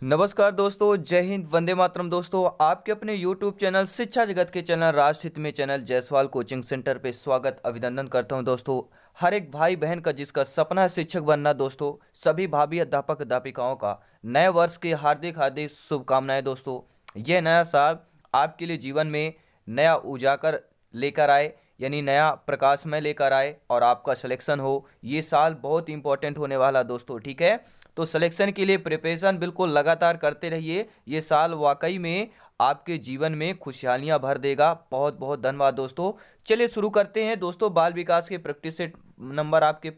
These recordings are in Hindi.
नमस्कार दोस्तों, जय हिंद, वंदे मातरम। दोस्तों, आपके अपने YouTube चैनल शिक्षा जगत के चैनल राष्ट्रहित में चैनल जायसवाल कोचिंग सेंटर पे स्वागत अभिनंदन करता हूं। दोस्तों, हर एक भाई बहन का जिसका सपना है शिक्षक बनना, दोस्तों सभी भाभी अध्यापक अध्यापिकाओं का नए वर्ष की हार्दिक हार्दिक शुभकामनाएं। दोस्तों, यह नया साल आपके लिए जीवन में नया उजागर लेकर आए, यानी नया प्रकाशमय लेकर आए और आपका सिलेक्शन हो। ये साल बहुत इंपॉर्टेंट होने वाला दोस्तों, ठीक है। तो सिलेक्शन के लिए प्रिपरेशन बिल्कुल लगातार करते रहिए। ये साल वाकई में आपके जीवन में खुशहालियां भर देगा। बहुत बहुत धन्यवाद दोस्तों। चलिए शुरू करते हैं दोस्तों। बाल विकास के प्रैक्टिस सेट नंबर आपके,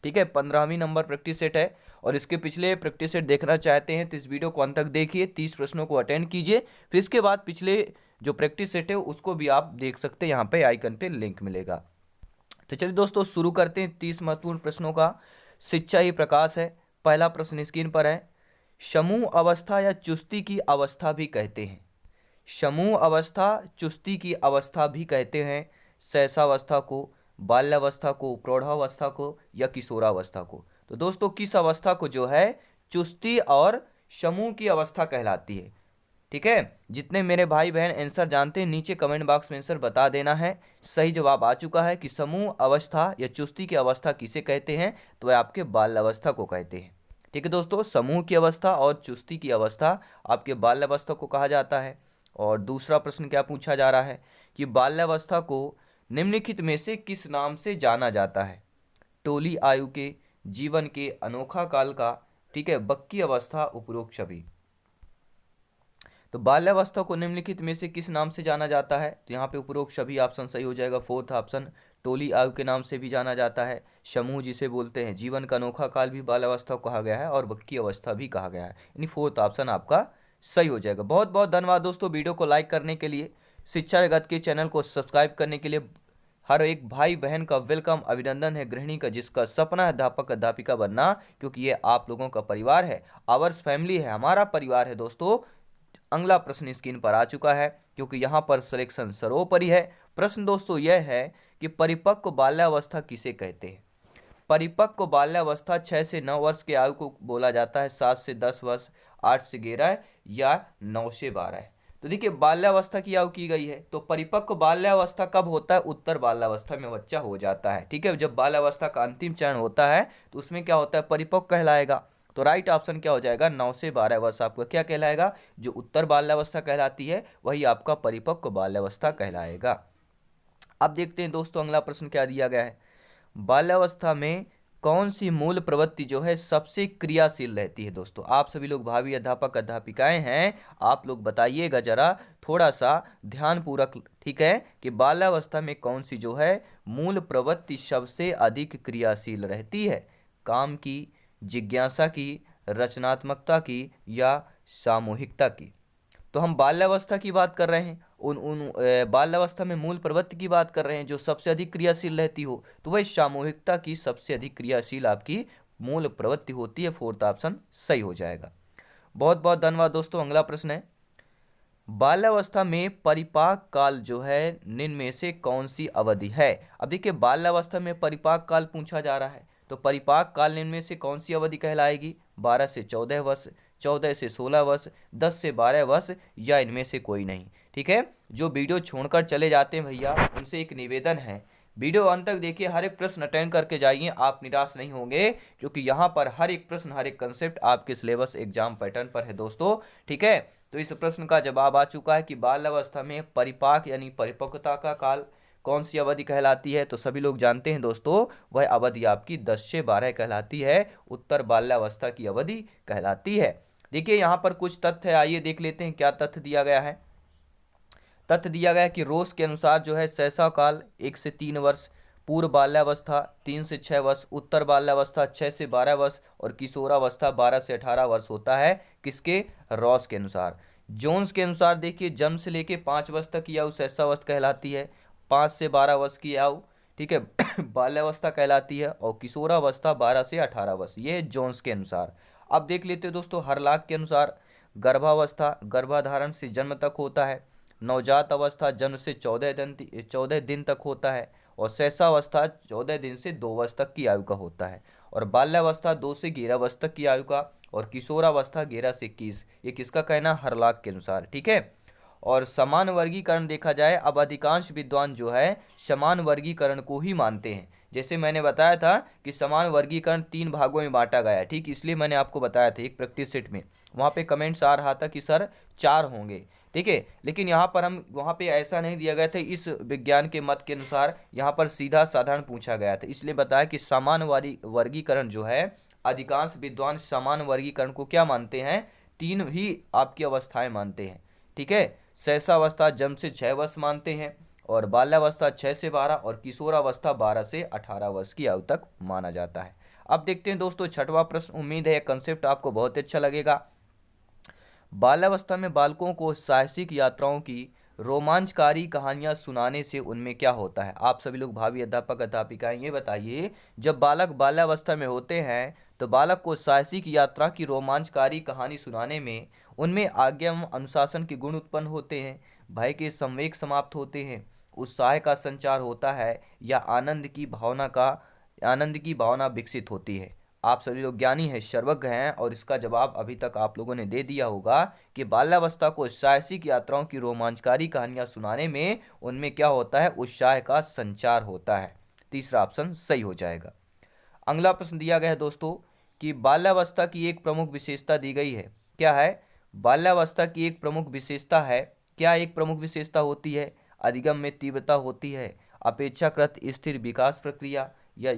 ठीक है, 15वीं नंबर प्रैक्टिस सेट है और इसके पिछले प्रैक्टिस सेट देखना चाहते हैं तो इस वीडियो को अंत तक देखिए, 30 प्रश्नों को अटेंड कीजिए। फिर इसके बाद पिछले जो प्रैक्टिस सेट है उसको भी आप देख सकते हैं, यहाँ पे आइकन पे लिंक मिलेगा। तो चलिए दोस्तों शुरू करते हैं 30 महत्वपूर्ण प्रश्नों का। शिक्षा ही प्रकाश है। पहला प्रश्न स्क्रीन पर है। समूह अवस्था या चुस्ती की अवस्था भी कहते हैं। समूह अवस्था, चुस्ती की अवस्था भी कहते हैं शैशवावस्था को, बाल्यावस्था को, प्रौढ़ावस्था को या किशोरावस्था को। तो दोस्तों किस अवस्था को जो है चुस्ती और समूह की अवस्था कहलाती है, ठीक है। जितने मेरे भाई बहन आंसर जानते हैं नीचे कमेंट बॉक्स में आंसर बता देना है। सही जवाब आ चुका है कि समूह अवस्था या चुस्ती की अवस्था किसे कहते हैं, तो वह आपके बाल्यावस्था को कहते हैं, ठीक है दोस्तों। समूह की अवस्था और चुस्ती की अवस्था आपके बाल्यावस्था को कहा जाता है। और दूसरा प्रश्न क्या पूछा जा रहा है कि बाल्यावस्था को निम्नलिखित में से किस नाम से जाना जाता है। टोली आयु के, जीवन के अनोखा काल का, ठीक है, बक्की अवस्था, उपरोक्त सभी। तो बाल्यावस्था को निम्नलिखित में से किस नाम से जाना जाता है, तो यहाँ पे उपरोक्त सभी ऑप्शन सही हो जाएगा। फोर्थ ऑप्शन टोली आयु के नाम से भी जाना जाता है, समूह जिसे बोलते हैं, जीवन का अनोखा काल भी बाल्यावस्था को कहा गया है और बक्की अवस्था भी कहा गया है, यानी फोर्थ ऑप्शन आपका सही हो जाएगा। बहुत बहुत धन्यवाद दोस्तों वीडियो को लाइक करने के लिए, शिक्षा जगत के चैनल को सब्सक्राइब करने के लिए। हर एक भाई बहन का वेलकम, अभिनंदन है गृहिणी का जिसका सपना है अध्यापक अध्यापिका बनना, क्योंकि ये आप लोगों का परिवार है, आवर्स फैमिली है, हमारा परिवार है दोस्तों। अगला प्रश्न स्क्रीन पर आ चुका है क्योंकि यहाँ पर सिलेक्शन सर्वोपरि है। प्रश्न दोस्तों यह है कि परिपक्व बाल्यावस्था किसे कहते हैं। परिपक्व बाल्यावस्था 6 से 9 वर्ष के आयु को बोला जाता है, 7 से 10 वर्ष, 8 से 11 या 9 से 12। तो देखिए बाल्यावस्था की आयु की गई है, तो परिपक्व बाल्यावस्था कब होता है, उत्तर बाल्यावस्था में बच्चा हो जाता है, ठीक है। जब बाल्यावस्था का अंतिम चरण होता है तो उसमें क्या होता है, परिपक्व कहलाएगा। तो राइट ऑप्शन क्या हो जाएगा, 9 से 12 वर्ष आपका क्या कहलाएगा, जो उत्तर बाल्यावस्था कहलाती है वही आपका परिपक्व बाल्यावस्था कहलाएगा। अब देखते हैं दोस्तों अगला प्रश्न क्या दिया गया है। बाल्यावस्था में कौन सी मूल प्रवृत्ति जो है सबसे क्रियाशील रहती है। दोस्तों आप सभी लोग भावी अध्यापक अध्यापिकाएं हैं, आप लोग बताइएगा जरा थोड़ा सा ध्यान पूर्वक, ठीक है, कि बाल्यावस्था में कौन सी जो है मूल प्रवृत्ति सबसे अधिक क्रियाशील रहती है। काम की, जिज्ञासा की, रचनात्मकता की या सामूहिकता की। तो हम बाल्यावस्था की बात कर रहे हैं, उन उन बाल्यावस्था में मूल प्रवृत्ति की बात कर रहे हैं जो सबसे अधिक क्रियाशील रहती हो, तो वह सामूहिकता की सबसे अधिक क्रियाशील आपकी मूल प्रवृत्ति होती है। फोर्थ ऑप्शन सही हो जाएगा। बहुत बहुत धन्यवाद दोस्तों। अगला प्रश्न है, बाल्यावस्था में परिपाक काल जो है निम्न में से कौन सी अवधि है। अब देखिए बाल्यावस्था में परिपाक काल पूछा जा रहा है, तो परिपाक काल निम्न में से कौन सी अवधि कहलाएगी, 12 से 14 वर्ष, 14 से 16 वर्ष, 10 से 12 वर्ष या इनमें से कोई नहीं, ठीक है। जो वीडियो छोड़कर चले जाते हैं भैया उनसे एक निवेदन है, वीडियो अंत तक देखिए, हर एक प्रश्न अटेंड करके जाइए, आप निराश नहीं होंगे, क्योंकि यहाँ पर हर एक प्रश्न, हर एक कंसेप्ट आपके सिलेबस एग्जाम पैटर्न पर है दोस्तों, ठीक है। तो इस प्रश्न का जवाब आ चुका है कि बाल्यावस्था में परिपाक यानी परिपक्वता का काल कौन सी अवधि कहलाती है, तो सभी लोग जानते हैं दोस्तों वह अवधि आपकी 10 से 12 कहलाती है, उत्तर बाल्यावस्था की अवधि कहलाती है। देखिए यहाँ पर कुछ तथ्य है, आइए देख लेते हैं क्या तथ्य दिया गया है। तथ्य दिया गया है कि रोज के अनुसार जो है शैशव काल 1 से 3 वर्ष, पूर्व बाल्यावस्था 3 से 6 वर्ष, उत्तर बाल्यावस्था 6 से 12 वर्ष और किशोरावस्था 12 से 18 वर्ष होता है, किसके, रॉस के अनुसार। जोन्स के अनुसार देखिए जन्म से लेके 5 वर्ष तक की आयु शैशवावस्था कहलाती है, 5 से 12 वर्ष की आयु, ठीक है, बाल्यावस्था कहलाती है और किशोरावस्था 12 से 18 वर्ष, ये है जोन्स के अनुसार। अब देख लेते हैं दोस्तों हरलाख के अनुसार, गर्भावस्था गर्भाधारण से जन्म तक होता है, नवजात अवस्था जन्म से 14 दिन तक होता है और शैशवावस्था 14 दिन से 2 वर्ष तक की आयु का होता है और बाल्यावस्था 2 से 11 वर्ष तक की आयु का और किशोरावस्था 11 से 21। ये किसका कहना? हरलाख के अनुसार। ठीक है। और समान वर्गीकरण देखा जाए, अब अधिकांश विद्वान जो है समान वर्गीकरण को ही मानते हैं। जैसे मैंने बताया था कि समान वर्गीकरण 3 भागों में बांटा गया है, ठीक, इसलिए मैंने आपको बताया था एक प्रैक्टिस सेट में, वहाँ पे कमेंट्स आ रहा था कि सर 4 होंगे, ठीक है, लेकिन यहाँ पर हम वहाँ पे ऐसा नहीं दिया गया था। इस विज्ञान के मत के अनुसार यहाँ पर सीधा साधारण पूछा गया था, इसलिए बताया कि समान वर्गीकरण जो है, अधिकांश विद्वान समान वर्गीकरण को क्या मानते हैं? 3 ही आपकी अवस्थाएं मानते हैं। ठीक है। शैशवावस्था जन्म से 6 वर्ष मानते हैं, और बाल्यावस्था 6 से 12, और किशोरावस्था 12 से 18 वर्ष की आयु तक माना जाता है। अब देखते हैं दोस्तों छठवां प्रश्न। उम्मीद है यह कंसेप्ट आपको बहुत अच्छा लगेगा। बाल्यावस्था में बालकों को साहसिक यात्राओं की रोमांचकारी कहानियां सुनाने से उनमें क्या होता है? आप सभी लोग भावी अध्यापक अध्यापिकाएं ये बताइए, जब बालक बाल्यावस्था में होते हैं तो बालक को साहसिक यात्रा की रोमांचकारी कहानी सुनाने में उनमें आज्ञा एवं अनुशासन के गुण उत्पन्न होते हैं, भय के संवेग समाप्त होते हैं, उत्साह का संचार होता है, या आनंद की भावना विकसित होती है? आप सभी लोग ज्ञानी हैं, सर्वज्ञ हैं, और इसका जवाब अभी तक आप लोगों ने दे दिया होगा कि बाल्यावस्था को साहसिक यात्राओं की रोमांचकारी कहानियां सुनाने में उनमें क्या होता है? उत्साह का संचार होता है। तीसरा ऑप्शन सही हो जाएगा। अगला प्रश्न दिया गया है दोस्तों कि बाल्यावस्था की एक प्रमुख विशेषता दी गई है, क्या है? बाल्यावस्था की एक प्रमुख विशेषता है, क्या एक प्रमुख विशेषता होती है? अधिगम में तीव्रता होती है, अपेक्षाकृत स्थिर विकास प्रक्रिया, या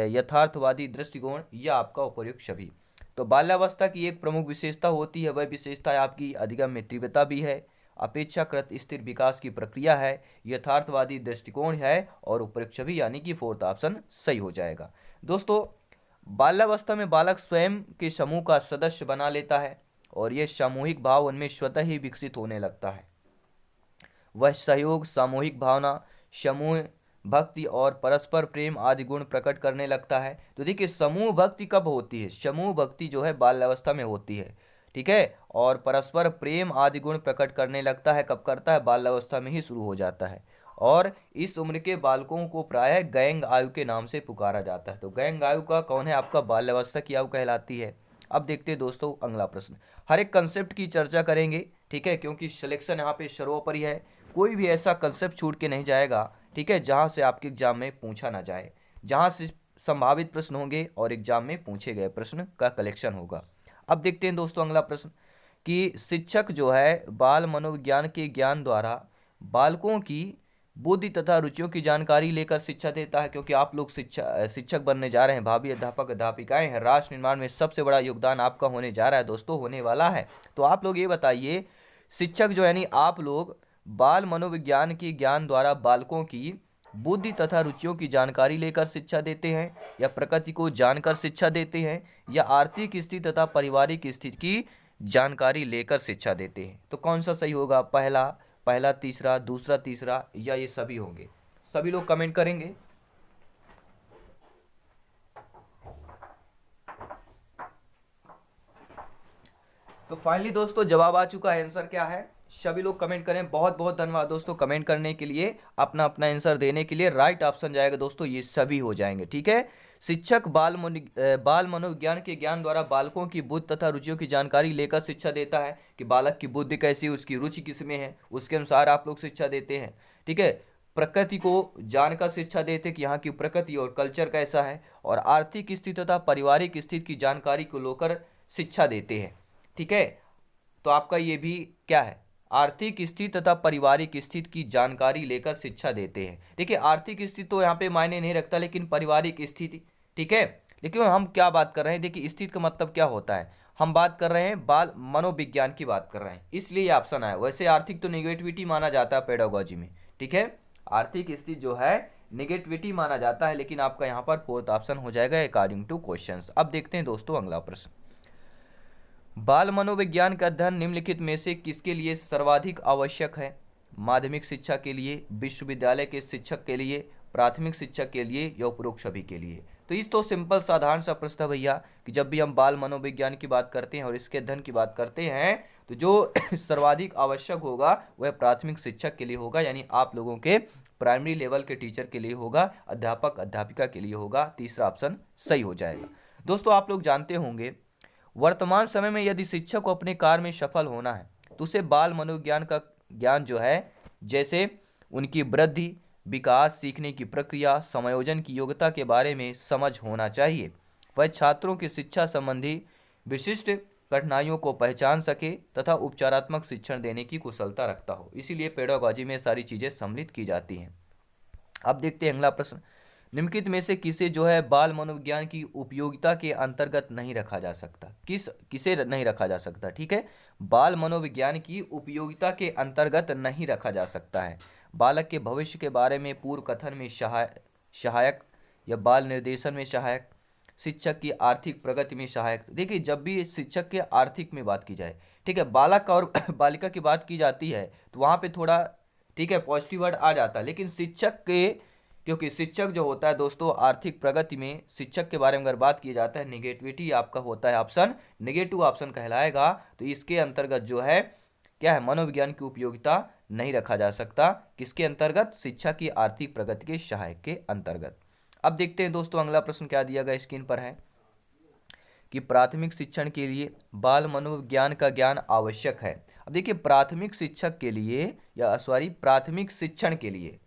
यथार्थवादी दृष्टिकोण, या आपका उपर्युक्त सभी। तो बाल्यावस्था की एक प्रमुख विशेषता होती है, वह विशेषता है आपकी अधिगम में तीव्रता भी है, अपेक्षाकृत स्थिर विकास की प्रक्रिया है, यथार्थवादी दृष्टिकोण है, और उपर्युक्त सभी, यानी कि फोर्थ ऑप्शन सही हो जाएगा। दोस्तों बाल्यावस्था में बालक स्वयं के समूह का सदस्य बना लेता है, और यह सामूहिक भाव उनमें स्वतः ही विकसित होने लगता है। वह सहयोग, सामूहिक भावना, समूह भक्ति और परस्पर प्रेम आदि गुण प्रकट करने लगता है। तो देखिए समूह भक्ति कब होती है? समूह भक्ति जो है बाल्यावस्था में होती है, ठीक है। और परस्पर प्रेम आदि गुण प्रकट करने लगता है, कब करता है? बाल्यावस्था में ही शुरू हो जाता है। और इस उम्र के बालकों को प्रायः गैंग आयु के नाम से पुकारा जाता है। तो गैंग आयु का कौन है? आपका बाल्यावस्था की आयु कहलाती है। अब देखते हैं दोस्तों अगला प्रश्न। हर एक कंसेप्ट की चर्चा करेंगे, ठीक है, क्योंकि सिलेक्शन यहाँ पे सर्वोपरि है। कोई भी ऐसा कंसेप्ट छूट के नहीं जाएगा, ठीक है, जहाँ से आपके एग्जाम में पूछा ना जाए, जहाँ से संभावित प्रश्न होंगे और एग्जाम में पूछे गए प्रश्न का कलेक्शन होगा। अब देखते हैं दोस्तों अगला प्रश्न कि शिक्षक जो है बाल मनोविज्ञान के ज्ञान द्वारा बालकों की बुद्धि तथा रुचियों की जानकारी लेकर शिक्षा देता है। क्योंकि आप लोग शिक्षक बनने जा रहे हैं, भावी अध्यापक अध्यापिकाएं हैं, राष्ट्र निर्माण में सबसे बड़ा योगदान आपका होने जा रहा है दोस्तों, होने वाला है। तो आप लोग ये बताइए, शिक्षक जो यानी आप लोग बाल मनोविज्ञान के ज्ञान द्वारा बालकों की बुद्धि तथा रुचियों की जानकारी लेकर शिक्षा देते हैं, या प्रकृति को जानकर शिक्षा देते हैं, या आर्थिक स्थिति तथा पारिवारिक स्थिति की जानकारी लेकर शिक्षा देते हैं? तो कौन सा सही होगा? पहला तीसरा, दूसरा तीसरा, या ये सभी होंगे? सभी लोग कमेंट करेंगे। तो फाइनली दोस्तों जवाब आ चुका है, आंसर क्या है? सभी लोग कमेंट करें। बहुत बहुत धन्यवाद दोस्तों कमेंट करने के लिए, अपना अपना आंसर देने के लिए। राइट ऑप्शन जाएगा दोस्तों, ये सभी हो जाएंगे, ठीक है। शिक्षक बाल मनोविज्ञान के ज्ञान द्वारा बालकों की बुद्धि तथा रुचियों की जानकारी लेकर शिक्षा देता है, कि बालक की बुद्धि कैसी है, उसकी रुचि किसमें है, उसके अनुसार आप लोग शिक्षा देते हैं, ठीक है। प्रकृति को जानकर शिक्षा देते कि यहाँ की प्रकृति और कल्चर कैसा है, और आर्थिक स्थिति तथा पारिवारिक स्थिति की जानकारी को लेकर शिक्षा देते हैं, ठीक है। तो आपका ये भी क्या है? आर्थिक स्थिति तथा पारिवारिक स्थिति की जानकारी लेकर शिक्षा देते हैं। देखिए आर्थिक स्थिति तो यहाँ पे मायने नहीं रखता, लेकिन पारिवारिक स्थिति, ठीक है। लेकिन हम क्या बात कर रहे हैं? देखिए स्थिति का मतलब क्या होता है? हम बात कर रहे हैं बाल मनोविज्ञान की बात कर रहे हैं, इसलिए ये ऑप्शन आया। वैसे आर्थिक तो निगेटिविटी माना जाता है पेडागोजी में, ठीक है। आर्थिक स्थिति जो है निगेटिविटी माना जाता है, लेकिन आपका यहाँ पर फोर्थ ऑप्शन हो जाएगा अकॉर्डिंग टू क्वेश्चंस। अब देखते हैं दोस्तों अगला प्रश्न। बाल मनोविज्ञान का अध्ययन निम्नलिखित में से किसके लिए सर्वाधिक आवश्यक है? माध्यमिक शिक्षा के लिए, विश्वविद्यालय के शिक्षक के लिए, प्राथमिक शिक्षक के लिए, या उपरोक्त सभी के लिए? तो इस तो सिंपल साधारण सा प्रश्न है भैया, कि जब भी हम बाल मनोविज्ञान की बात करते हैं और इसके अध्ययन की बात करते हैं, तो जो सर्वाधिक आवश्यक होगा वह प्राथमिक शिक्षक के लिए होगा, यानी आप लोगों के प्राइमरी लेवल के टीचर के लिए होगा, अध्यापक अध्यापिका के लिए होगा। तीसरा ऑप्शन सही हो जाएगा। दोस्तों आप लोग जानते होंगे वर्तमान समय में यदि शिक्षक को अपने कार्य में सफल होना है तो उसे बाल मनोविज्ञान का ज्ञान जो है, जैसे उनकी वृद्धि, विकास, सीखने की प्रक्रिया, समायोजन की योग्यता के बारे में समझ होना चाहिए। वह छात्रों की शिक्षा संबंधी विशिष्ट कठिनाइयों को पहचान सके तथा उपचारात्मक शिक्षण देने की कुशलता रखता हो। इसीलिए पेडागॉजी में सारी चीज़ें सम्मिलित की जाती हैं। अब देखते हैं अगला प्रश्न। निम्नलिखित में से किसे जो है बाल मनोविज्ञान की उपयोगिता के अंतर्गत नहीं रखा जा सकता? किसे नहीं रखा जा सकता? ठीक है, बाल मनोविज्ञान की उपयोगिता के अंतर्गत नहीं रखा जा सकता है। बालक के भविष्य के बारे में पूर्व कथन में सहायक या बाल निर्देशन में सहायक, शिक्षक की आर्थिक प्रगति में सहायक। देखिए, जब भी शिक्षक के आर्थिक में बात की जाए, ठीक है, बालक और बालिका की बात की जाती है तो वहाँ पे थोड़ा, ठीक है, पॉजिटिव वर्ड आ जाता है, लेकिन शिक्षक के, क्योंकि शिक्षक जो होता है दोस्तों आर्थिक प्रगति में, शिक्षक के बारे में अगर बात की जाता है, निगेटिविटी आपका होता है ऑप्शन, नेगेटिव ऑप्शन कहलाएगा। तो इसके अंतर्गत जो है क्या है, मनोविज्ञान की उपयोगिता नहीं रखा जा सकता। किसके अंतर्गत? शिक्षा की आर्थिक प्रगति के सहायक के अंतर्गत। अब देखते हैं दोस्तों अगला प्रश्न क्या दिया गया स्क्रीन पर है कि प्राथमिक शिक्षण के लिए बाल मनोविज्ञान का ज्ञान आवश्यक है। अब देखिए, प्राथमिक शिक्षक के लिए प्राथमिक शिक्षण के लिए,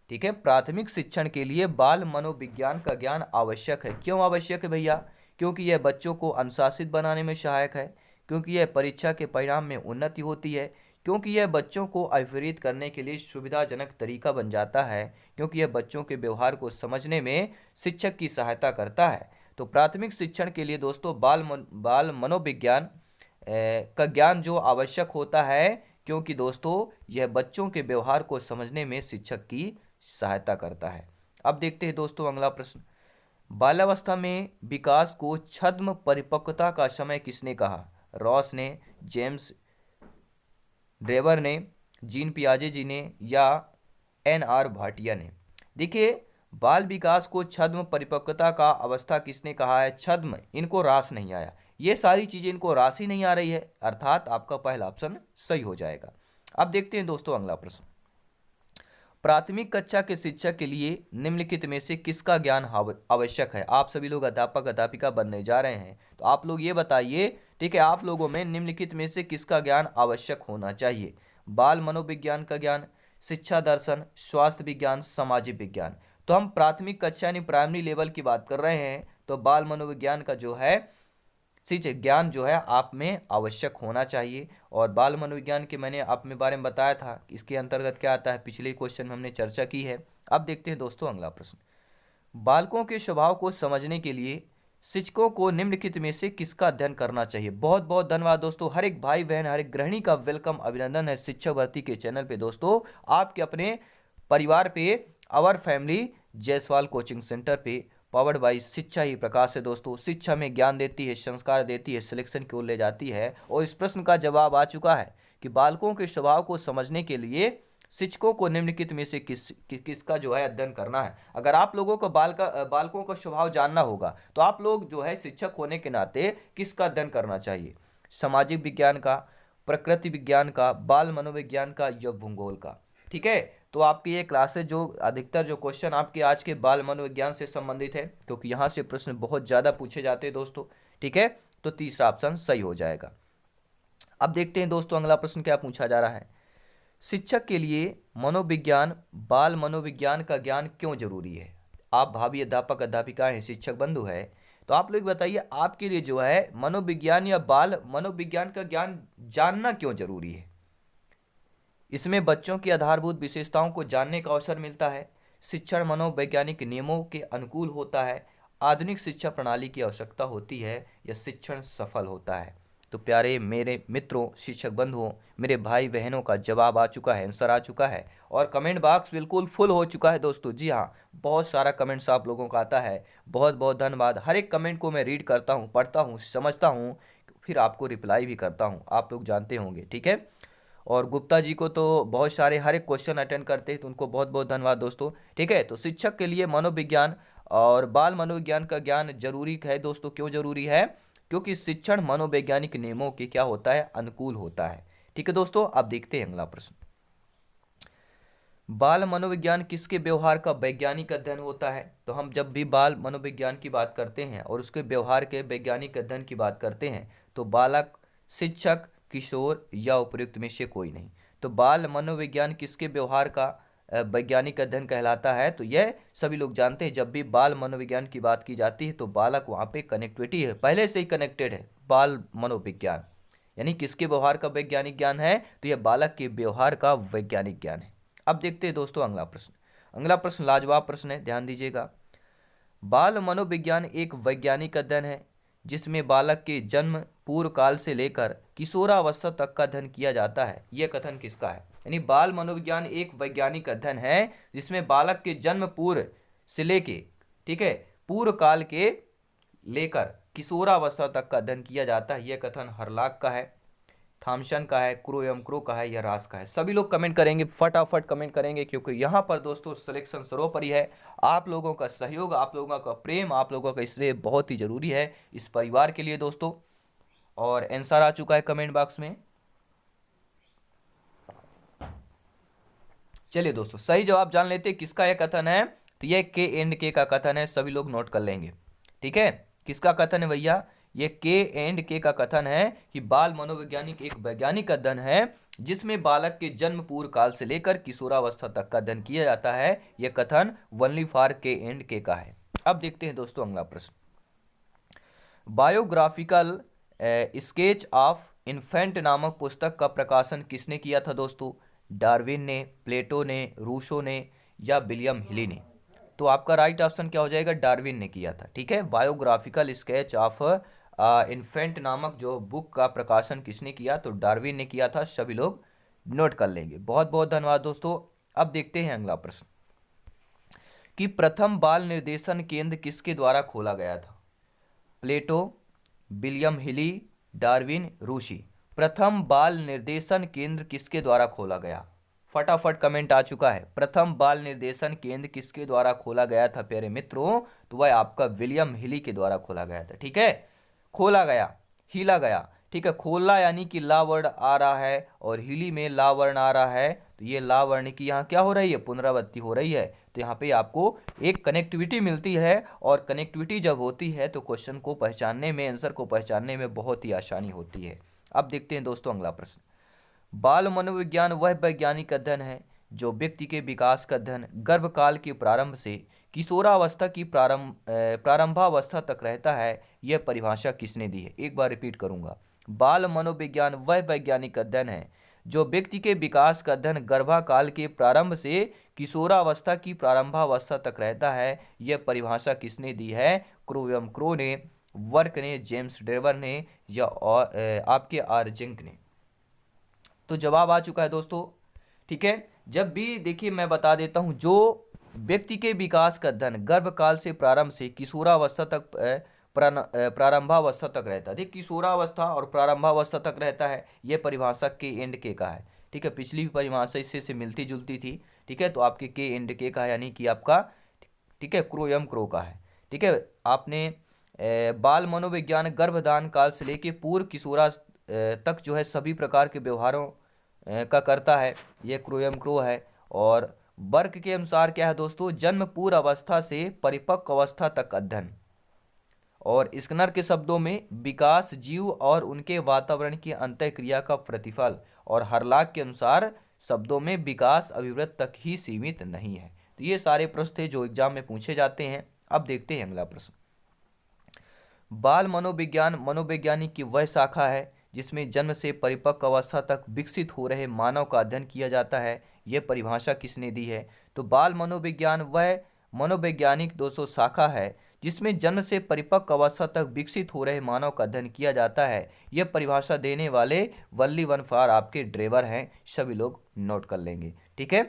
ठीक है, प्राथमिक शिक्षण के लिए बाल मनोविज्ञान का ज्ञान आवश्यक है। क्यों आवश्यक है भैया? क्योंकि यह बच्चों को अनुशासित बनाने में सहायक है, क्योंकि यह परीक्षा के परिणाम में उन्नति होती है, क्योंकि यह बच्चों को अभिप्रेरित करने के लिए सुविधाजनक तरीका बन जाता है, क्योंकि यह बच्चों के व्यवहार को समझने में शिक्षक की सहायता करता है। तो प्राथमिक शिक्षण के लिए दोस्तों बाल मनोविज्ञान का ज्ञान जो आवश्यक होता है, क्योंकि दोस्तों यह बच्चों के व्यवहार को समझने में शिक्षक की सहायता करता है। अब देखते हैं दोस्तों अगला प्रश्न। बाल्यावस्था में विकास को छद्म परिपक्वता का समय किसने कहा? रॉस ने, जेम्स ड्रेवर ने, जीन पियाजे जी ने, या एन.आर. भाटिया ने? देखिए, बाल विकास को छद्म परिपक्वता का अवस्था किसने कहा है? छद्म, इनको रास नहीं आया, ये सारी चीजें इनको राशि नहीं आ रही है, अर्थात आपका पहला ऑप्शन सही हो जाएगा। अब देखते हैं दोस्तों अगला प्रश्न। प्राथमिक कक्षा के शिक्षक के लिए निम्नलिखित में से किसका ज्ञान आवश्यक है? आप सभी लोग अध्यापक अध्यापिका बनने जा रहे हैं, तो आप लोग ये बताइए, ठीक है, आप लोगों में निम्नलिखित में से किसका ज्ञान आवश्यक होना चाहिए? बाल मनोविज्ञान का ज्ञान, शिक्षा दर्शन, स्वास्थ्य विज्ञान, सामाजिक विज्ञान। तो हम प्राथमिक कक्षा यानी प्राइमरी लेवल की बात कर रहे हैं, तो बाल मनोविज्ञान का जो है ज्ञान जो है आप में आवश्यक होना चाहिए। और बाल मनोविज्ञान के मैंने आप में बारे में बताया था, इसके अंतर्गत क्या आता है, पिछले क्वेश्चन में हमने चर्चा की है। अब देखते हैं दोस्तों अगला प्रश्न। बालकों के स्वभाव को समझने के लिए शिक्षकों को निम्नलिखित में से किसका अध्ययन करना चाहिए? बहुत बहुत धन्यवाद दोस्तों, हर एक भाई बहन, हर एक गृहिणी का वेलकम, अभिनंदन है शिक्षक भर्ती के चैनल पे दोस्तों, आपके अपने परिवार पे, our family Jaiswal coaching centre पे, पावर्ड बाई शिक्षा ही प्रकाश है दोस्तों। शिक्षा में ज्ञान देती है, संस्कार देती है, सिलेक्शन की ओर ले जाती है। और इस प्रश्न का जवाब आ चुका है कि बालकों के स्वभाव को समझने के लिए शिक्षकों को निम्नलिखित में से किसका जो है अध्ययन करना है। अगर आप लोगों को बालकों का स्वभाव जानना होगा तो आप लोग जो है शिक्षक होने के नाते किसका अध्ययन करना चाहिए? सामाजिक विज्ञान का, प्रकृति विज्ञान का, बाल मनोविज्ञान का, या भूगोल का? ठीक है, तो आपकी ये क्लासेज जो अधिकतर जो क्वेश्चन आपके आज के बाल मनोविज्ञान से संबंधित है, क्योंकि यहाँ से प्रश्न बहुत ज़्यादा पूछे जाते हैं दोस्तों, ठीक है, तो तीसरा ऑप्शन सही हो जाएगा। अब देखते हैं दोस्तों अगला प्रश्न क्या पूछा जा रहा है। शिक्षक के लिए मनोविज्ञान, बाल मनोविज्ञान का ज्ञान क्यों जरूरी है? आप भावी अध्यापक अध्यापिका हैं, शिक्षक बंधु है, तो आप लोग बताइए आपके लिए जो है मनोविज्ञान या बाल मनोविज्ञान का ज्ञान जानना क्यों जरूरी है? इसमें बच्चों की आधारभूत विशेषताओं को जानने का अवसर मिलता है, शिक्षण मनोवैज्ञानिक नियमों के अनुकूल होता है, आधुनिक शिक्षा प्रणाली की आवश्यकता होती है, या शिक्षण सफल होता है? तो प्यारे मेरे मित्रों, शिक्षक बंधुओं, मेरे भाई बहनों का जवाब आ चुका है, आंसर आ चुका है, और कमेंट बॉक्स बिल्कुल फुल हो चुका है दोस्तों। जी हाँ, बहुत सारा कमेंट्स आप लोगों का आता है, बहुत बहुत धन्यवाद। हर एक कमेंट को मैं रीड करता हूँ, पढ़ता हूँ, समझता हूँ, फिर आपको रिप्लाई भी करता हूँ, आप लोग जानते होंगे, ठीक है। और गुप्ता जी को तो बहुत सारे हर एक क्वेश्चन अटेंड करते हैं, तो उनको बहुत बहुत धन्यवाद दोस्तों, ठीक है। तो शिक्षक के लिए मनोविज्ञान और बाल मनोविज्ञान का ज्ञान जरूरी है दोस्तों। क्यों जरूरी है? क्योंकि शिक्षण मनोवैज्ञानिक नियमों के क्या होता है, अनुकूल होता है, ठीक है दोस्तों। अब देखते हैं अगला प्रश्न। बाल मनोविज्ञान किसके व्यवहार का वैज्ञानिक अध्ययन होता है? तो हम जब भी बाल मनोविज्ञान की बात करते हैं और उसके व्यवहार के वैज्ञानिक अध्ययन की बात करते हैं तो बालक, शिक्षक, किशोर या उपयुक्त में से कोई नहीं। तो बाल मनोविज्ञान किसके व्यवहार का वैज्ञानिक अध्ययन कहलाता है? तो यह सभी लोग जानते हैं, जब भी बाल मनोविज्ञान की बात की जाती है तो बालक वहाँ पे कनेक्टिविटी है, पहले से ही कनेक्टेड है। बाल मनोविज्ञान यानी किसके व्यवहार का वैज्ञानिक ज्ञान है? तो यह बालक के व्यवहार का वैज्ञानिक ज्ञान है। अब देखते हैं दोस्तों अगला प्रश्न। अगला प्रश्न लाजवाब प्रश्न है, ध्यान दीजिएगा। बाल मनोविज्ञान एक वैज्ञानिक अध्ययन है जिसमें बालक के जन्म पूर्व काल से लेकर किशोरावस्था तक का अध्ययन किया जाता है। यह कथन किसका है? यानी बाल मनोविज्ञान एक वैज्ञानिक अध्ययन है जिसमें बालक के जन्म पूर्व से लेके, ठीक है, पूर्व काल के लेकर किशोरावस्था तक का अध्ययन किया जाता है। यह कथन हरलाक का है, थॉमसन का है, क्रो का है या रास का है? सभी लोग कमेंट करेंगे, फटाफट कमेंट करेंगे, क्योंकि यहाँ पर दोस्तों सिलेक्शन सर्वोपरि है। आप लोगों का सहयोग, आप लोगों का प्रेम, आप लोगों का इसलिए बहुत ही जरूरी है इस परिवार के लिए दोस्तों। और आंसर आ चुका है कमेंट बॉक्स में। चलिए दोस्तों, सही जवाब जान लेते किसका यह कथन है। तो यह के का कथन है, सभी लोग नोट कर लेंगे। ठीक है, किसका कथन है भैया? ये के का कथन है कि बाल मनोवैज्ञानिक एक वैज्ञानिक अध्ययन है जिसमें बालक के जन्म पूर्व काल से लेकर किशोरावस्था तक का अध्ययन किया जाता है। यह कथन ओनली फॉर के का है। अब देखते हैं दोस्तों अगला प्रश्न। बायोग्राफिकल स्केच ऑफ इन्फेंट नामक पुस्तक का प्रकाशन किसने किया था दोस्तों? डार्विन ने, प्लेटो ने, रूसो ने या विलियम हिली ने? तो आपका राइट ऑप्शन क्या हो जाएगा? डार्विन ने किया था। ठीक है, बायोग्राफिकल स्केच ऑफ इन्फेंट नामक जो बुक का प्रकाशन किसने किया? तो डार्विन ने किया था। सभी लोग नोट कर लेंगे। बहुत बहुत धन्यवाद दोस्तों। अब देखते हैं अगला प्रश्न कि प्रथम बाल निर्देशन केंद्र किसके द्वारा खोला गया था? प्लेटो, विलियम हिली, डार्विन, रूसी? प्रथम बाल निर्देशन केंद्र किसके द्वारा खोला गया? फटाफट कमेंट आ चुका है। प्रथम बाल निर्देशन केंद्र किसके द्वारा खोला गया था प्यारे मित्रों? तो वह आपका विलियम हिली के द्वारा खोला गया था। ठीक है, खोला गया, हिला गया। ठीक है, खोला यानी कि ला वर्ण आ रहा है और हिली में ला वर्ण आ रहा है। तो ये ला वर्ण की यहाँ क्या हो रही है? पुनरावृत्ति हो रही है। तो यहाँ पे आपको एक कनेक्टिविटी मिलती है और कनेक्टिविटी जब होती है तो क्वेश्चन को पहचानने में, आंसर को पहचानने में बहुत ही आसानी होती है। अब देखते हैं दोस्तों अगला प्रश्न। बाल मनोविज्ञान वह वैज्ञानिक अध्ययन है जो व्यक्ति के विकास का अध्ययन गर्भकाल के प्रारंभ से किशोरावस्था की प्रारंभावस्था तक रहता है। यह परिभाषा किसने दी है? एक बार रिपीट करूंगा। बाल मनोविज्ञान वह वैज्ञानिक अध्ययन है जो व्यक्ति के विकास का अध्ययन गर्भाकाल के प्रारंभ से किशोरावस्था की प्रारंभावस्था तक रहता है। यह परिभाषा किसने दी है? क्रो ने, वर्क ने, जेम्स ड्रेवर ने या आपके आर्जिंक ने? तो जवाब आ चुका है दोस्तों। ठीक है, जब भी देखिए मैं बता देता हूं, जो व्यक्ति के विकास का अध्ययन गर्भकाल से प्रारंभ से किशोरावस्था तक प्रारंभावस्था तक रहता है। देखिए किशोरावस्था और प्रारंभावस्था तक रहता है, यह परिभाषा के का है। ठीक है, पिछली भी परिभाषा इससे से मिलती जुलती थी। ठीक है, तो आपके के का है यानी कि आपका, ठीक है, क्रो का है। ठीक है, आपने बाल मनोविज्ञान गर्भधान काल से लेके पूर्व किशोरा तक जो है सभी प्रकार के व्यवहारों का करता है। ये क्रो है। और वर्ग के अनुसार क्या है दोस्तों? जन्म पूर्व अवस्था से परिपक्व अवस्था तक अध्ययन। और स्किनर के शब्दों में विकास जीव और उनके वातावरण की अंतःक्रिया का प्रतिफल। और हरलाक के अनुसार शब्दों में विकास अभिवृत्ति तक ही सीमित नहीं है। तो ये सारे प्रश्न थे जो एग्जाम में पूछे जाते हैं। अब देखते हैं अगला प्रश्न। बाल मनोविज्ञान मनोवैज्ञानिक की वह शाखा है जिसमें जन्म से परिपक्व अवस्था तक विकसित हो रहे मानव का अध्ययन किया जाता है। यह परिभाषा किसने दी है? तो बाल मनोविज्ञान वह मनोवैज्ञानिक दोस्तों शाखा है जिसमें जन्म से परिपक्व अवस्था तक विकसित हो रहे मानव का अध्ययन किया जाता है। यह परिभाषा देने वाले वल्ली वन फार आपके ड्रेवर हैं। सभी लोग नोट कर लेंगे। ठीक है,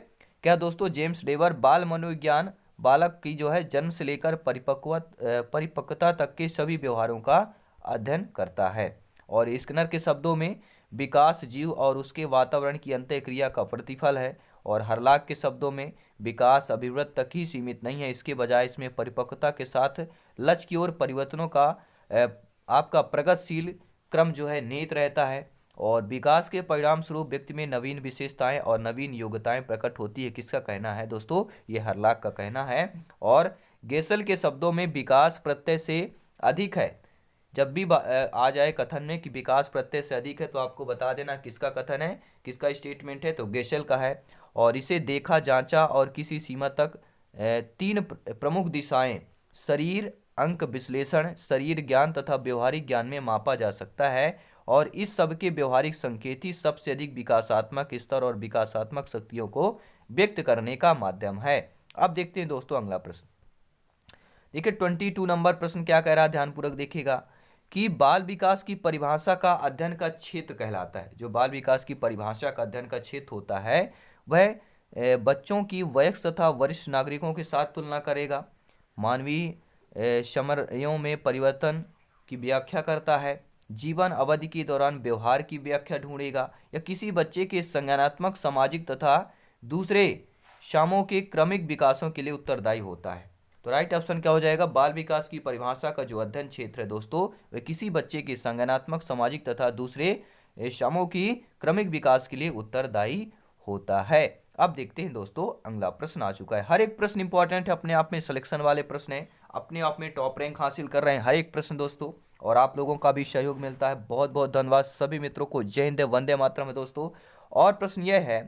क्या दोस्तों? जेम्स ड्रेवर बाल मनोविज्ञान बालक की जो है जन्म से लेकर परिपक्वता तक के सभी व्यवहारों का अध्ययन करता है। और स्किनर के शब्दों में विकास जीव और उसके वातावरण की अंतःक्रिया का प्रतिफल है। और हरलाक के शब्दों में विकास अभिवृत्ति तक ही सीमित नहीं है, इसके बजाय इसमें परिपक्वता के साथ लक्ष्य की ओर परिवर्तनों का आपका प्रगतिशील क्रम जो है निहित रहता है। और विकास के परिणाम स्वरूप व्यक्ति में नवीन विशेषताएं और नवीन योग्यताएं प्रकट होती है। किसका कहना है दोस्तों? ये हर्लॉक का कहना है। और गेसल के शब्दों में विकास प्रत्यय से अधिक है। जब भी आ जाए कथन में कि विकास प्रत्यय से अधिक है तो आपको बता देना किसका कथन है, किसका स्टेटमेंट है, तो गेसल का है। और इसे देखा, जांचा और किसी सीमा तक तीन प्रमुख दिशाएं शरीर, अंक विश्लेषण, शरीर ज्ञान तथा व्यवहारिक ज्ञान में मापा जा सकता है। और इस सब के व्यवहारिक संकेत ही सबसे अधिक विकासात्मक स्तर और विकासात्मक शक्तियों को व्यक्त करने का माध्यम है। अब देखते हैं दोस्तों अगला प्रश्न। देखिए 22 नंबर प्रश्न क्या कह रहा है, ध्यानपूर्वक देखिएगा कि बाल विकास की परिभाषा का अध्ययन का क्षेत्र कहलाता है। जो बाल विकास की परिभाषा का अध्ययन का क्षेत्र होता है वह बच्चों की वयस्क तथा वरिष्ठ नागरिकों के साथ तुलना करेगा, मानवीय समयों में परिवर्तन की व्याख्या करता है, जीवन अवधि के दौरान व्यवहार की व्याख्या ढूंढेगा, या किसी बच्चे के संज्ञानात्मक, सामाजिक तथा दूसरे शामों के क्रमिक विकासों के लिए उत्तरदायी होता है। तो राइट ऑप्शन क्या हो जाएगा? बाल विकास की परिभाषा का जो अध्ययन क्षेत्र है दोस्तों वह किसी बच्चे के संज्ञानात्मक, सामाजिक तथा दूसरे शामों की क्रमिक विकास के लिए उत्तरदायी होता है। अब देखते हैं दोस्तों अगला प्रश्न आ चुका है। हर एक प्रश्न इंपॉर्टेंट है, अपने आप में सिलेक्शन वाले प्रश्न है, अपने आप में टॉप रैंक हासिल कर रहे हैं हर एक प्रश्न दोस्तों, और आप लोगों का भी सहयोग मिलता है। बहुत बहुत धन्यवाद सभी मित्रों को। जय हिंद, वंदे मातरम है दोस्तों। और प्रश्न यह है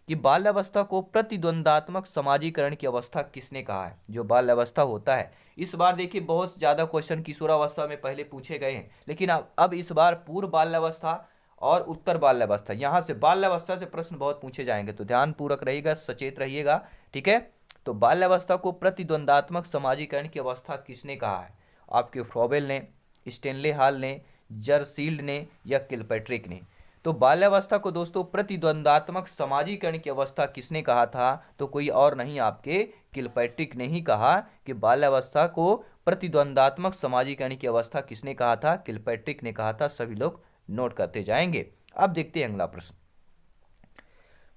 कि बाल्यावस्था को प्रतिद्वंदात्मक समाजीकरण की अवस्था किसने कहा है? जो बाल्यावस्था होता है, इस बार देखिए बहुत ज़्यादा क्वेश्चन किशोरावस्था में पहले पूछे गए हैं, लेकिन अब इस बार पूर्व बाल्यावस्था और उत्तर बाल्यावस्था, यहाँ से बाल्यावस्था से प्रश्न बहुत पूछे जाएंगे, तो ध्यान पूर्वक रहिएगा, सचेत रहिएगा, ठीक है। तो बाल्यावस्था को प्रतिद्वंदात्मक समाजीकरण की अवस्था किसने कहा है? आपके फ्रॉबेल ने, स्टेनले हॉल ने, जरसील्ड ने, या किलपैट्रिक ने। तो बाल्यावस्था को दोस्तों प्रतिद्वंदात्मक समाजीकरण की अवस्था किसने कहा था? तो कोई और नहीं, आपके किलपैट्रिक ने ही कहा कि बाल्यावस्था को प्रतिद्वंदात्मक समाजीकरण की अवस्था किसने कहा था? किलपैट्रिक ने कहा था। सभी लोग नोट करते जाएंगे। अब देखते हैं अगला प्रश्न।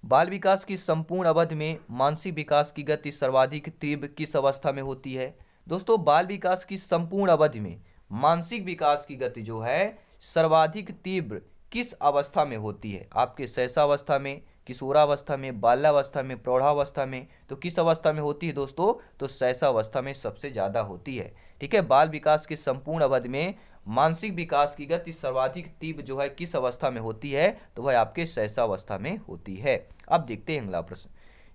बाल विकास की संपूर्ण अवधि में मानसिक विकास की गति सर्वाधिक तीव्र किस अवस्था में होती है? दोस्तों बाल विकास की संपूर्ण अवधि में मानसिक विकास की गति जो है सर्वाधिक तीव्र किस अवस्था में होती है? आपके शैशवावस्था में, किशोरावस्था में, बाल्यावस्था में, प्रौढ़ावस्था में। तो किस अवस्था में होती है दोस्तों? तो शैशवावस्था में सबसे ज़्यादा होती है, ठीक है। बाल विकास के संपूर्ण अवधि में मानसिक विकास की गति सर्वाधिक तीव्र जो है किस अवस्था में होती है? तो वह आपके शैशवावस्था में होती है। अब देखते हैं अगला प्रश्न।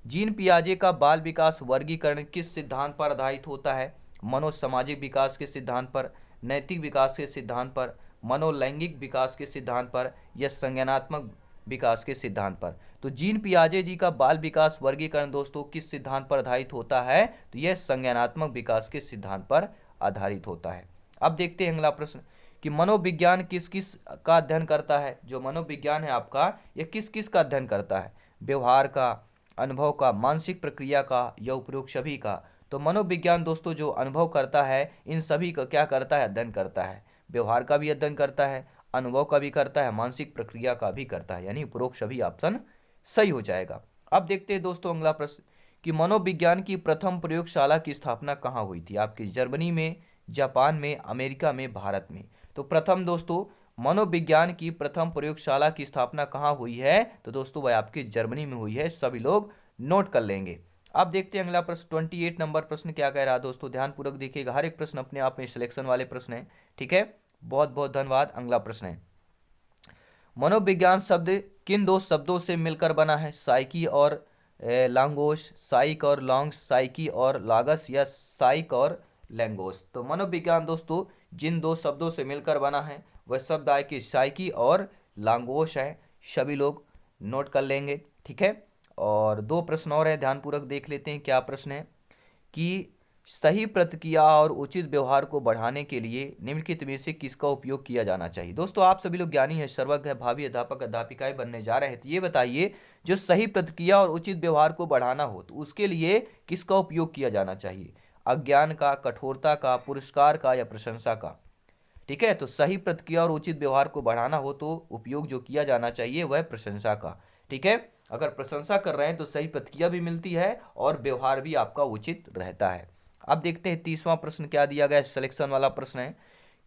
जीन पियाजे का बाल विकास वर्गीकरण किस सिद्धांत पर आधारित होता है? मनोसामाजिक विकास के सिद्धांत पर, नैतिक विकास के सिद्धांत पर, मनोलैंगिक विकास के सिद्धांत पर, या संज्ञानात्मक विकास के सिद्धांत पर। तो जीन पियाजे जी का बाल विकास वर्गीकरण दोस्तों किस सिद्धांत पर आधारित होता है? तो यह संज्ञानात्मक विकास के सिद्धांत पर आधारित होता है। अब देखते हैं अगला प्रश्न कि मनोविज्ञान किस किस का अध्ययन करता है? जो मनोविज्ञान है आपका यह किस किस का अध्ययन करता है? व्यवहार का, अनुभव का, मानसिक प्रक्रिया का, या उपरोक्त सभी का। तो मनोविज्ञान दोस्तों जो अनुभव करता है इन सभी का क्या करता है? अध्ययन करता है। व्यवहार का भी अध्ययन करता है, अनुभव का भी करता है, मानसिक प्रक्रिया का भी करता है, यानी उपरोक्त सभी ऑप्शन सही हो जाएगा। अब देखते हैं दोस्तों अगला प्रश्न कि मनोविज्ञान की प्रथम प्रयोगशाला की स्थापना कहाँ हुई थी? आपकी जर्मनी में, जापान में, अमेरिका में, भारत में। तो प्रथम दोस्तों मनोविज्ञान की प्रथम प्रयोगशाला की स्थापना कहाँ हुई है? तो दोस्तों वह आपके जर्मनी में हुई है। सभी लोग नोट कर लेंगे। अब देखते हैं अगला प्रश्न 28 नंबर प्रश्न क्या कह रहा है दोस्तों, ध्यानपूर्वक देखिएगा। हर एक प्रश्न अपने आप में सिलेक्शन वाले प्रश्न है, ठीक है। बहुत बहुत धन्यवाद। अगला प्रश्न है मनोविज्ञान शब्द किन दो शब्दों से मिलकर बना है? साइकी और लैंगोस, साइक और लॉन्ग्स, साइकी और लागस, या साइक और लैंगोस। तो मनोविज्ञान दोस्तों जिन दो शब्दों से मिलकर बना है वह शब्द आए कि साइकी और लैंगोस है। सभी लोग नोट कर लेंगे, ठीक है। और दो प्रश्न और है, ध्यानपूर्वक देख लेते हैं। क्या प्रश्न है कि सही प्रतिक्रिया और उचित व्यवहार को बढ़ाने के लिए निम्नलिखित में से किसका उपयोग किया जाना चाहिए? दोस्तों आप सभी लोग ज्ञानी हैं, सर्वज्ञ हैं, भावी अध्यापक अध्यापिकाएं बनने जा रहे हैं, तो ये बताइए जो सही प्रतिक्रिया और उचित व्यवहार को बढ़ाना हो तो उसके लिए किसका उपयोग किया जाना चाहिए? अज्ञान का, कठोरता का, पुरस्कार का, या प्रशंसा का? ठीक है, तो सही प्रतिक्रिया और उचित व्यवहार को बढ़ाना हो तो उपयोग जो किया जाना चाहिए वह प्रशंसा का, ठीक है। अगर प्रशंसा कर रहे हैं तो सही प्रतिक्रिया भी मिलती है और व्यवहार भी आपका उचित रहता है। अब देखते हैं 30वां प्रश्न क्या दिया गया है, सिलेक्शन वाला प्रश्न है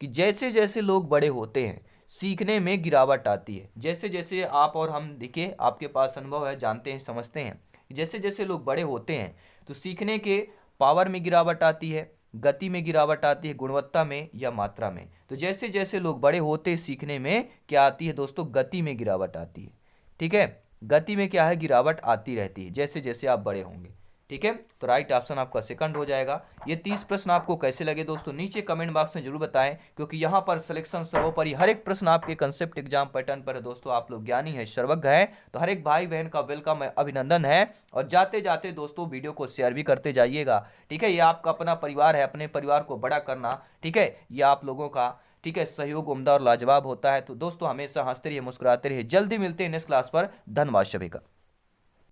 कि जैसे जैसे लोग बड़े होते हैं सीखने में गिरावट आती है। जैसे जैसे आप और हम, देखिए आपके पास अनुभव है, जानते हैं, समझते हैं, जैसे जैसे लोग बड़े होते हैं तो सीखने के पावर में गिरावट आती है, गति में गिरावट आती है, गुणवत्ता में या मात्रा में। तो जैसे जैसे लोग बड़े होते हैं सीखने में क्या आती है दोस्तों, गति में गिरावट आती है। ठीक है, गति में क्या है, गिरावट आती रहती है जैसे जैसे आप बड़े होंगे। ठीक है, तो राइट ऑप्शन आपका सेकंड हो जाएगा। ये 30 प्रश्न आपको कैसे लगे दोस्तों, नीचे कमेंट बॉक्स में जरूर बताएं, क्योंकि यहाँ पर सिलेक्शन सर्वोपरि हर एक प्रश्न आपके कंसेप्ट एग्जाम पैटर्न पर है दोस्तों। आप लोग ज्ञानी है, सर्वज्ञ है, तो हर एक भाई बहन का वेलकम है, अभिनंदन है। और जाते जाते दोस्तों वीडियो को शेयर भी करते जाइएगा। ठीक है, ये आपका अपना परिवार है, अपने परिवार को बड़ा करना, ठीक है, ये आप लोगों का, ठीक है, सहयोग उम्दा और लाजवाब होता है। तो दोस्तों हमेशा हंसते रहिए, मुस्कुराते रहिए। जल्दी मिलते हैं नेक्स्ट क्लास पर। धन्यवाद सभी का।